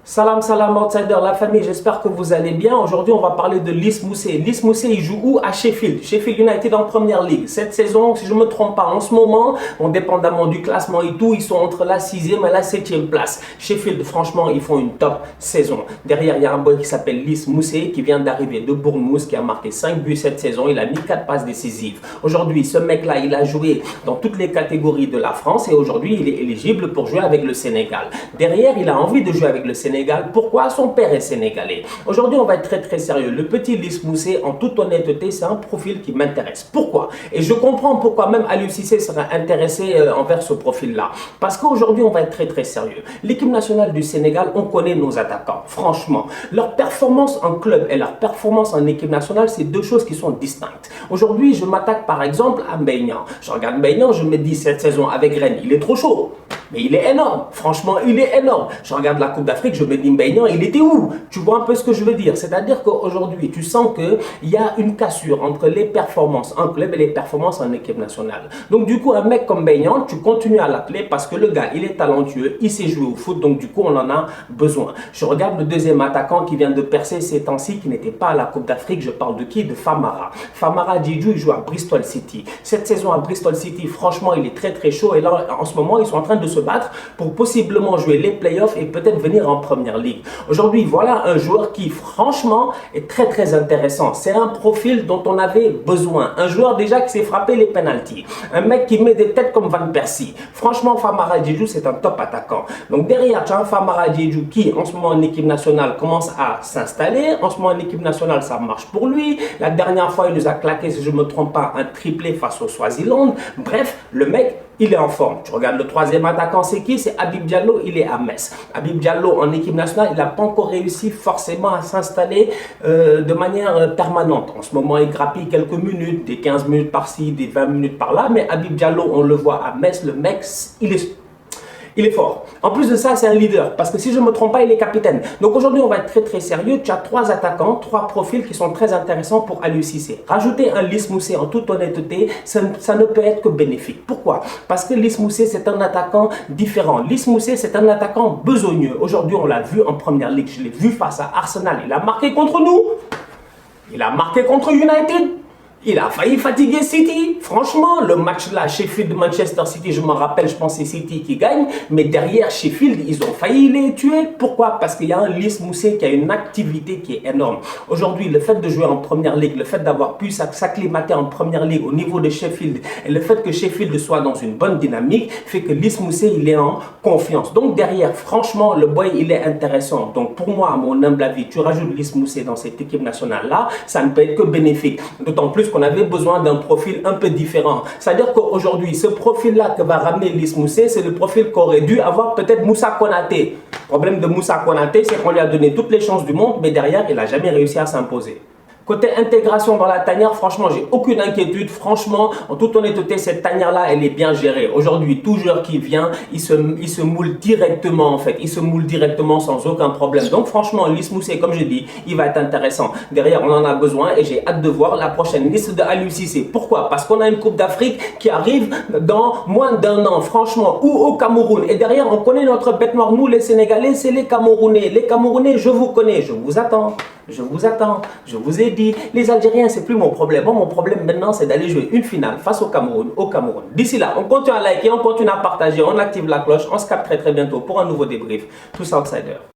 Salam salam outsider, la famille, j'espère que vous allez bien. Aujourd'hui, on va parler de Lys Mousset. Lys Mousset, il joue où? À Sheffield. Sheffield United en première ligue. Cette saison, si je ne me trompe pas, en ce moment, dépendamment du classement et tout, ils sont entre la 6e et la 7e place. Sheffield, franchement, ils font une top saison. Derrière, il y a un boy qui s'appelle Lys Mousset, qui vient d'arriver de Bournemouth, qui a marqué 5 buts cette saison. Il a mis 4 passes décisives. Aujourd'hui, ce mec-là, il a joué dans toutes les catégories de la France et aujourd'hui, il est éligible pour jouer avec le Sénégal. Derrière, il a envie de jouer avec le Sénégal. Pourquoi? Son père est sénégalais. Aujourd'hui, on va être très sérieux. Le petit Lys Mousset, en toute honnêteté, c'est un profil qui m'intéresse. Pourquoi? Et je comprends pourquoi même Aliou Cissé serait intéressé envers ce profil-là. Parce qu'aujourd'hui, on va être très sérieux. L'équipe nationale du Sénégal, on connaît nos attaquants. Franchement, leur performance en club et leur performance en équipe nationale, c'est deux choses qui sont distinctes. Aujourd'hui, je m'attaque par exemple à Mbaye Niang. Je regarde Mbaye Niang, je me dis cette saison avec Rennes, il est trop chaud. Mais il est énorme, franchement, il est énorme. Je regarde la Coupe d'Afrique, je me dis, Mbaye Niang, il était où? Tu vois un peu ce que je veux dire? C'est-à-dire qu'aujourd'hui, tu sens qu'il y a une cassure entre les performances en club et les performances en équipe nationale. Donc du coup, un mec comme Mbaye Niang, tu continues à l'appeler parce que le gars, il est talentueux, il sait jouer au foot, donc du coup, on en a besoin. Je regarde le deuxième attaquant qui vient de percer ces temps-ci, qui n'était pas à la Coupe d'Afrique, je parle de qui? De Famara. Famara Diédhiou, il joue à Bristol City. Cette saison à Bristol City, franchement, il est très chaud et là, en ce moment, ils sont en train de se battre pour possiblement jouer les playoffs et peut-être venir en première ligue. Aujourd'hui, voilà un joueur qui franchement est très intéressant. C'est un profil dont on avait besoin. Un joueur déjà qui s'est frappé les penalties. Un mec qui met des têtes comme Van Persie. Franchement, Famara Diédhiou, c'est un top attaquant. Donc derrière, tu as un Famara Diédhiou qui, en ce moment en équipe nationale, commence à s'installer. En ce moment en équipe nationale, ça marche pour lui. La dernière fois, il nous a claqué, si je ne me trompe pas, un triplé face au Swaziland. Bref, le mec, il est en forme. Tu regardes le troisième attaquant, c'est qui? C'est Habib Diallo, il est à Metz. Habib Diallo en équipe nationale, il n'a pas encore réussi forcément à s'installer de manière permanente. En ce moment, il grappille quelques minutes, des 15 minutes par-ci, des 20 minutes par-là, mais Habib Diallo, on le voit à Metz, le mec, il est fort. En plus de ça, c'est un leader. Parce que si je ne me trompe pas, il est capitaine. Donc aujourd'hui, on va être très sérieux. Tu as 3 attaquants, 3 profils qui sont très intéressants pour Aliou Cissé. Rajouter un Lys Mousset en toute honnêteté, ça ne peut être que bénéfique. Pourquoi? Parce que Lys Mousset, c'est un attaquant différent. Lys Mousset, c'est un attaquant besogneux. Aujourd'hui, on l'a vu en première ligue. Je l'ai vu face à Arsenal. Il a marqué contre nous. Il a marqué contre United. Il a failli fatiguer City. Franchement, le match là, Sheffield-Manchester City, je me rappelle, je pense que c'est City qui gagne. Mais derrière Sheffield, ils ont failli les tuer. Pourquoi? Parce qu'il y a un Lys Mousset qui a une activité qui est énorme. Aujourd'hui, le fait de jouer en première ligue, le fait d'avoir pu s'acclimater en première ligue au niveau de Sheffield et le fait que Sheffield soit dans une bonne dynamique fait que Lys Mousset, il est en confiance. Donc derrière, franchement, le boy, il est intéressant. Donc pour moi, à mon humble avis, tu rajoutes Lys Mousset dans cette équipe nationale là, ça ne peut être que bénéfique. D'autant plus qu'on avait besoin d'un profil un peu différent. C'est-à-dire qu'aujourd'hui, ce profil-là que va ramener Lys Mousset, c'est le profil qu'aurait dû avoir peut-être Moussa Konaté. Le problème de Moussa Konaté, c'est qu'on lui a donné toutes les chances du monde, mais derrière, il n'a jamais réussi à s'imposer. Côté intégration dans la tanière, franchement, j'ai aucune inquiétude. Franchement, en toute honnêteté, cette tanière-là, elle est bien gérée. Aujourd'hui, tout joueur qui vient, il se moule directement, en fait. Il se moule directement sans aucun problème. Donc, franchement, Lys Mousset, comme je dis, il va être intéressant. Derrière, on en a besoin et j'ai hâte de voir la prochaine liste de Aliou Cissé. Pourquoi? Parce qu'on a une Coupe d'Afrique qui arrive dans moins d'1 an, franchement, ou au Cameroun. Et derrière, on connaît notre bête noire. Nous, les Sénégalais, c'est les Camerounais. Les Camerounais, je vous connais, je vous attends. Je vous attends, je vous ai dit, les Algériens, c'est plus mon problème. Moi, mon problème maintenant, c'est d'aller jouer une finale face au Cameroun. D'ici là, on continue à liker, on continue à partager, on active la cloche. On se capte très bientôt pour un nouveau débrief. Tous outsiders.